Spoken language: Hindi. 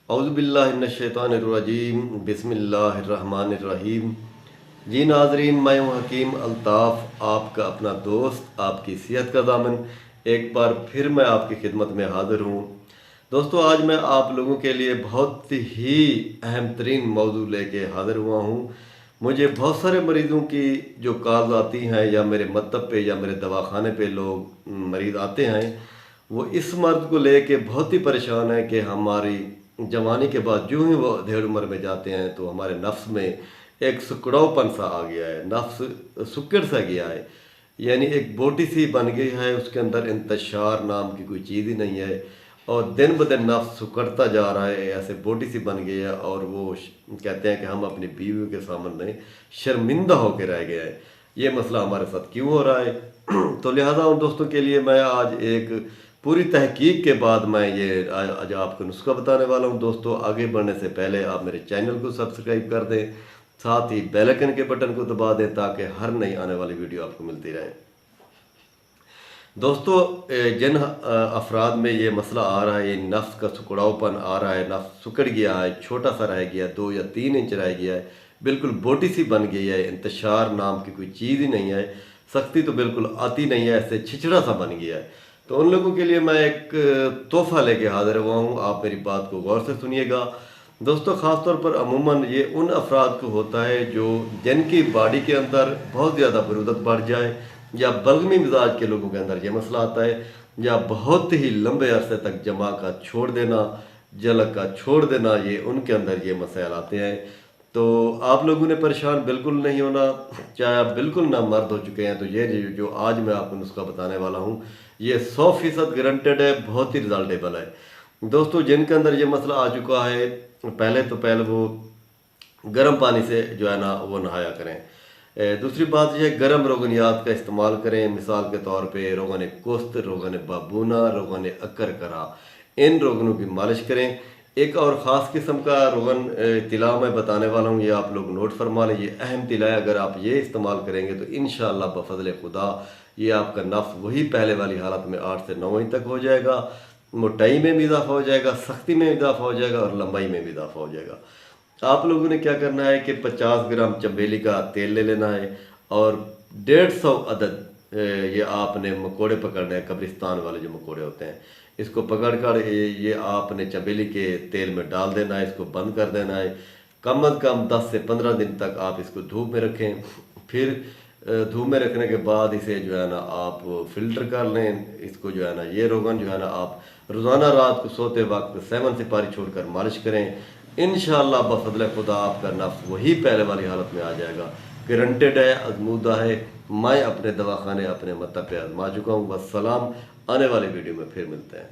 औज़ुबिल्लाहिमिनश्शैतानिर्रजीम बिस्मिल्लाहिर्रहमानिर्रहीम। जी नाज़रीन, मैं हूँ हकीम अल्ताफ़, आपका अपना दोस्त, आपकी सेहत का दामन। एक बार फिर मैं आपकी खिदमत में हाज़िर हूँ। दोस्तों, आज मैं आप लोगों के लिए बहुत ही अहम तरीन मौजू लेके हाज़िर हुआ हूँ। मुझे बहुत सारे मरीज़ों की जो कॉल्स आती हैं या मेरे मकतब पे या मेरे दवाखाने पे लोग मरीज़ आते हैं, वो इस मर्द को लेके बहुत ही परेशान है कि हमारी जवानी के बाद जो ही वो अधेड़ उम्र में जाते हैं तो हमारे नफ्स में एक सुकड़ावपन सा आ गया है, नफ्स सुक्कड़ सा गया है, यानी एक बोटी सी बन गई है, उसके अंदर इंतशार नाम की कोई चीज़ ही नहीं है और दिन ब दिन नफ्स सुकड़ता जा रहा है, ऐसे बोटी सी बन गई है। और वो कहते हैं कि हम अपनी बीवियों के सामने शर्मिंदा होकर रह गए हैं। ये मसला हमारे साथ क्यों हो रहा है? तो लिहाजा उन दोस्तों के लिए मैं आज एक पूरी तहकीक के बाद मैं ये आज आपको नुस्खा बताने वाला हूँ। दोस्तों, आगे बढ़ने से पहले आप मेरे चैनल को सब्सक्राइब कर दें, साथ ही बेल आइकन के बटन को दबा दें ताकि हर नई आने वाली वीडियो आपको मिलती रहे। दोस्तों, जिन अफराद में ये मसला आ रहा है, ये नफ्स का सुकड़ावपन आ रहा है, नफ्स सुकड़ गया है, छोटा सा रह गया, 2 या 3 इंच रह गया है, बिल्कुल बोटी सी बन गई है, इंतशार नाम की कोई चीज़ ही नहीं है, सख्ती तो बिल्कुल आती नहीं है, ऐसे छिछड़ा सा बन गया है, तो उन लोगों के लिए मैं एक तोहफ़ा लेके हाज़िर हुआ हूँ। आप मेरी बात को गौर से सुनिएगा। दोस्तों, ख़ास तौर पर अमूमन ये उन अफराद को होता है जो जिनकी बॉडी के अंदर बहुत ज़्यादा बरूदत बढ़ जाए या बलगमी मिजाज के लोगों के अंदर ये मसला आता है, या बहुत ही लंबे अरसे तक जमा का छोड़ देना, जलक का छोड़ देना, ये उनके अंदर ये मसाइल आते हैं। तो आप लोगों ने परेशान बिल्कुल नहीं होना। चाहे आप बिल्कुल ना मर्द हो चुके हैं तो ये जो आज मैं आपको नुस्खा बताने वाला हूँ, ये 100% गारंटेड है, बहुत ही रिजल्टेबल है। दोस्तों, जिनके अंदर ये मसला आ चुका है, पहले वो गर्म पानी से जो है ना वो नहाया करें। दूसरी बात यह है, गर्म रोगनियात का इस्तेमाल करें। मिसाल के तौर पे रोगन कुस्त, रोगन बाबूना, रोगन अकर करा, इन रोगनों की मालिश करें। एक और ख़ास किस्म का रोगन तिला मैं बताने वाला हूँ, ये आप लोग नोट फरमा लें। ये अहम तिला है, अगर आप ये इस्तेमाल करेंगे तो इंशाअल्लाह बफज़ल खुदा ये आपका नफ्स वही पहले वाली हालत में 8 से 9 इंच तक हो जाएगा, मोटाई में भी इजाफा हो जाएगा, सख्ती में इजाफा हो जाएगा और लंबाई में भी इजाफा हो जाएगा। आप लोगों ने क्या करना है कि 50 ग्राम चंबेली का तेल ले लेना है और 150 अदद ये आपने मकोड़े पकड़ने हैं, कब्रिस्तान वाले जो मकोड़े होते हैं, इसको पकड़ कर ये आपने चंबेली के तेल में डाल देना है, इसको बंद कर देना है। कम अज़ कम 10 से 15 दिन तक आप इसको धूप में रखें। फिर धूप में रखने के बाद इसे जो है ना आप फ़िल्टर कर लें। इसको जो है ना ये रोगन जो है ना आप रोज़ाना रात को सोते वक्त 7 सिपारी छोड़कर मालिश करें। इंशाअल्लाह बफ़ज़ल खुदा आपका नफ्स वही पहले वाली हालत में आ जाएगा। गारंटेड है, आज़मूदा है। मैं अपने दवाखाने अपने मतलब पे आजमा चुका हूँ। वस्सलाम। आने वाली वीडियो में फिर मिलते हैं।